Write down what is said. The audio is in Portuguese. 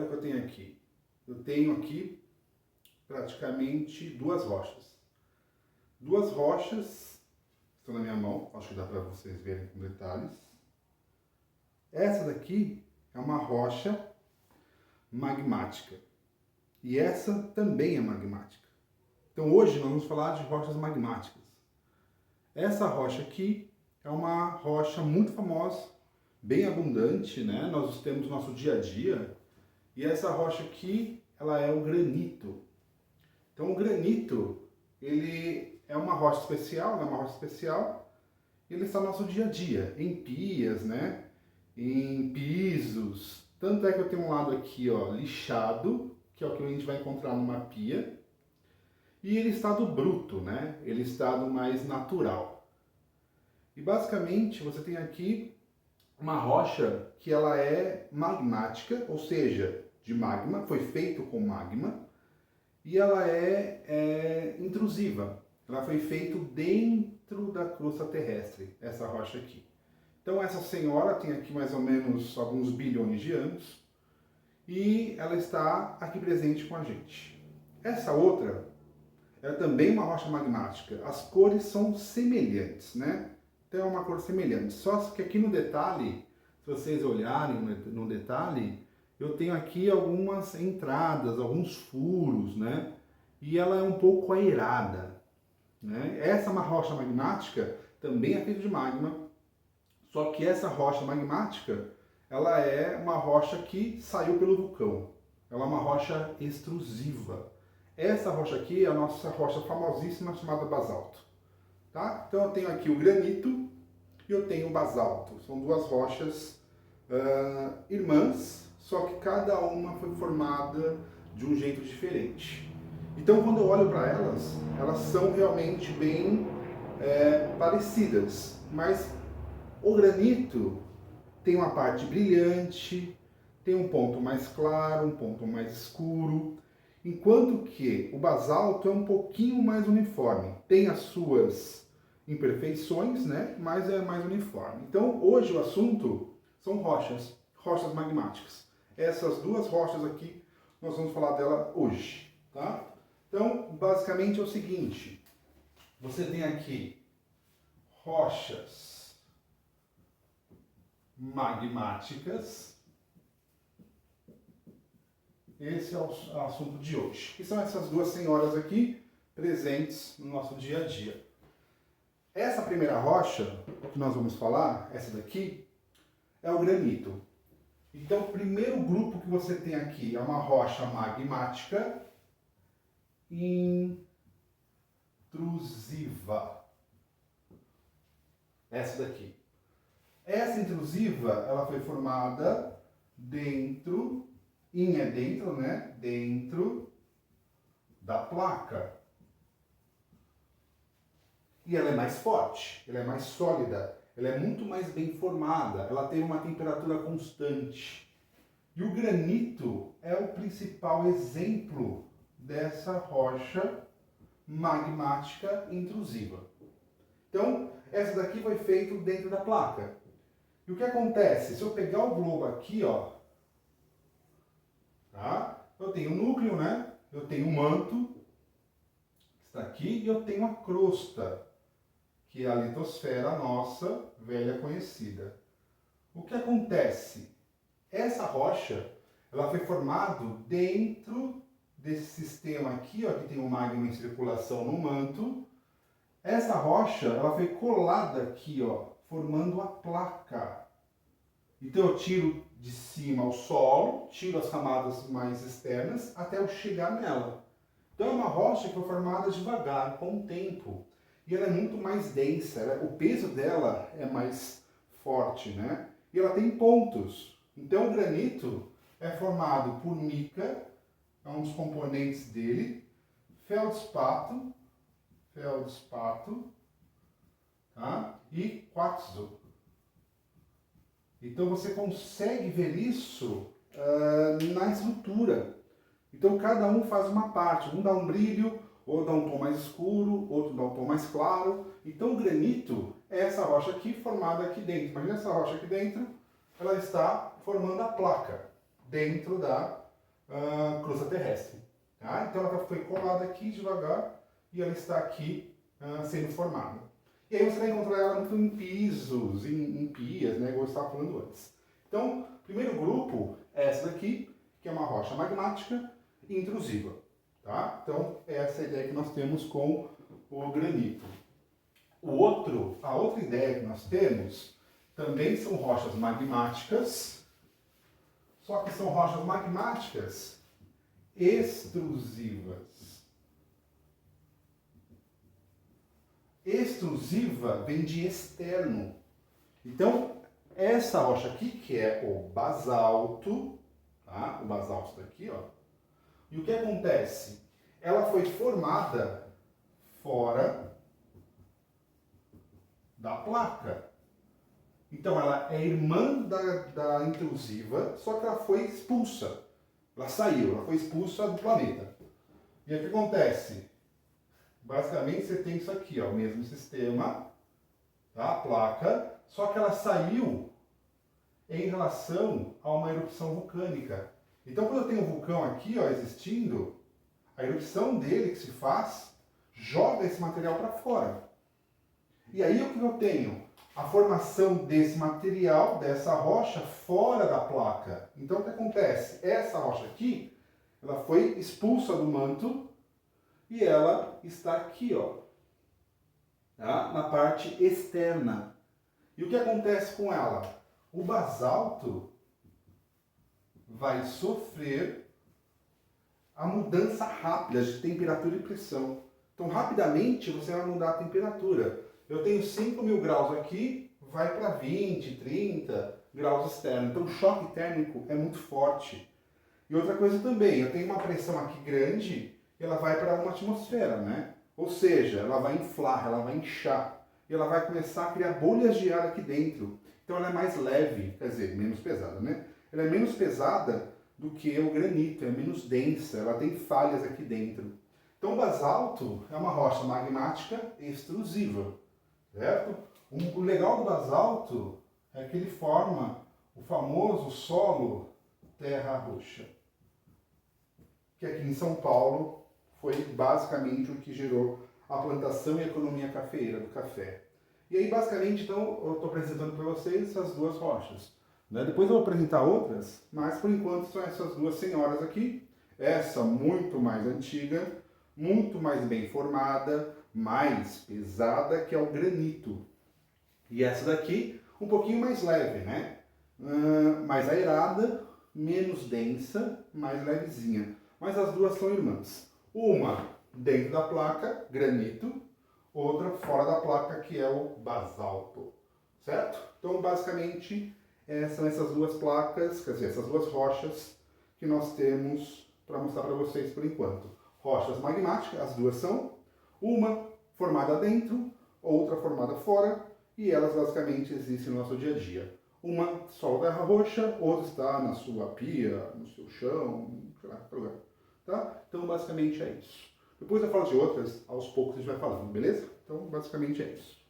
Olha o que eu tenho aqui. Eu tenho aqui praticamente duas rochas. Duas rochas estão na minha mão, acho que dá para vocês verem com detalhes. Essa daqui é uma rocha magmática e essa também é magmática. Então hoje nós vamos falar de rochas magmáticas. Essa rocha aqui é uma rocha muito famosa, bem abundante, né? Nós temos no nosso dia a dia. E essa rocha aqui, ela é o granito. Então o granito, ele é uma rocha especial, né? Uma rocha especial. Ele está no nosso dia a dia, em pias, né? Em pisos. Tanto é que eu tenho um lado aqui, ó, lixado, que é o que a gente vai encontrar numa pia. E ele está do bruto, né? Ele está do mais natural. E basicamente você tem aqui uma rocha que ela é magmática, ou seja, de magma, foi feito com magma, e ela é intrusiva. Ela foi feita dentro da crosta terrestre, essa rocha aqui. Então essa senhora tem aqui mais ou menos alguns bilhões de anos, e ela está aqui presente com a gente. Essa outra é também uma rocha magmática. As cores são semelhantes, né? Então é uma cor semelhante. Só que aqui no detalhe, se vocês olharem no detalhe, eu tenho aqui algumas entradas, alguns furos, né? E ela é um pouco aerada, né? Essa é uma rocha magmática, também é feita de magma, só que essa rocha magmática, ela é uma rocha que saiu pelo vulcão. Ela é uma rocha extrusiva. Essa rocha aqui é a nossa rocha famosíssima chamada basalto. Tá? Então eu tenho aqui o granito e eu tenho o basalto. São duas rochas irmãs, só que cada uma foi formada de um jeito diferente. Então quando eu olho para elas, elas são realmente bem parecidas, mas o granito tem uma parte brilhante, tem um ponto mais claro, um ponto mais escuro, enquanto que o basalto é um pouquinho mais uniforme. Tem as suas imperfeições, né? Mas é mais uniforme. Então, hoje o assunto são rochas, rochas magmáticas. Essas duas rochas aqui, nós vamos falar dela hoje, tá? Então, basicamente é o seguinte, você tem aqui rochas magmáticas. Esse é o assunto de hoje. Que são essas duas senhoras aqui presentes no nosso dia a dia. Essa primeira rocha que nós vamos falar, essa daqui, é o granito. Então, o primeiro grupo que você tem aqui é uma rocha magmática intrusiva. Essa daqui. Essa intrusiva, ela foi formada dentro, né? Dentro da placa. E ela é mais forte, ela é mais sólida, ela é muito mais bem formada, ela tem uma temperatura constante. E o granito é o principal exemplo dessa rocha magmática intrusiva. Então, essa daqui foi feita dentro da placa. E o que acontece? Se eu pegar o globo aqui, ó, tá? Eu tenho o núcleo, né? Eu tenho o manto, que está aqui, e eu tenho a crosta, que é a litosfera nossa, velha conhecida. O que acontece? Essa rocha, ela foi formada dentro desse sistema aqui, ó, que tem o magma em circulação no manto. Essa rocha, ela foi colada aqui, ó, formando a placa. Então eu tiro de cima o solo, tiro as camadas mais externas até eu chegar nela. Então é uma rocha que foi formada devagar, com o tempo. E ela é muito mais densa, o peso dela é mais forte, né? E ela tem pontos. Então o granito é formado por mica, é um dos componentes dele, feldspato, tá? E quartzo. Então você consegue ver isso na estrutura. Então cada um faz uma parte, um dá um brilho, ou dá um tom mais escuro, outro dá um tom mais claro. Então o granito é essa rocha aqui formada aqui dentro. Imagina essa rocha aqui dentro, ela está formando a placa dentro da crosta terrestre. Tá? Então ela foi colada aqui devagar e ela está aqui sendo formada. E aí você vai encontrar ela muito em pisos, em pias, né, como eu estava falando antes. Então, o primeiro grupo é essa daqui, que é uma rocha magmática intrusiva. Tá? Então, essa é a ideia que nós temos com o granito. A outra ideia que nós temos também são rochas magmáticas, só que são rochas magmáticas extrusivas. Extrusiva vem de externo. Então, essa rocha aqui, que é o basalto, tá? O basalto daqui, ó. E o que acontece? Ela foi formada fora da placa. Então, ela é irmã da intrusiva, só que ela foi expulsa. Ela saiu, ela foi expulsa do planeta. E aí o que acontece? Basicamente, você tem isso aqui, ó, o mesmo sistema, tá? A placa, só que ela saiu em relação a uma erupção vulcânica. Então, quando eu tenho um vulcão aqui, ó, existindo, a erupção dele que se faz joga esse material para fora. E aí o que eu tenho? A formação desse material, dessa rocha, fora da placa. Então, o que acontece? Essa rocha aqui, ela foi expulsa do manto e ela está aqui, ó, tá? Na parte externa. E o que acontece com ela? O basalto vai sofrer a mudança rápida de temperatura e pressão. Então, rapidamente, você vai mudar a temperatura. Eu tenho 5.000 graus aqui, vai para 20, 30 graus externos. Então, o choque térmico é muito forte. E outra coisa também, eu tenho uma pressão aqui grande, e ela vai para uma atmosfera, né? Ou seja, ela vai inflar, ela vai inchar. E ela vai começar a criar bolhas de ar aqui dentro. Então, ela é mais leve, quer dizer, menos pesada, né? Ela é menos pesada do que o granito, é menos densa, ela tem falhas aqui dentro. Então, o basalto é uma rocha magmática extrusiva, certo? O legal do basalto é que ele forma o famoso solo terra roxa, que aqui em São Paulo foi basicamente o que gerou a plantação e a economia cafeeira do café. E aí, basicamente, então, eu estou apresentando para vocês essas duas rochas. Né? Depois eu vou apresentar outras, mas por enquanto são essas duas senhoras aqui. Essa muito mais antiga, muito mais bem formada, mais pesada, que é o granito. E essa daqui, um pouquinho mais leve, né? Mais aerada, menos densa, mais levezinha. Mas as duas são irmãs. Uma dentro da placa, granito, outra fora da placa, que é o basalto. Certo? Então, basicamente, são essas duas placas, quer dizer, essas duas rochas que nós temos para mostrar para vocês por enquanto. Rochas magmáticas, as duas são, uma formada dentro, outra formada fora, e elas basicamente existem no nosso dia a dia. Uma solo terra roxa, outra está na sua pia, no seu chão, sei lá, qualquer lugar. Tá? Então, basicamente é isso. Depois eu falo de outras, aos poucos a gente vai falando, beleza? Então, basicamente é isso.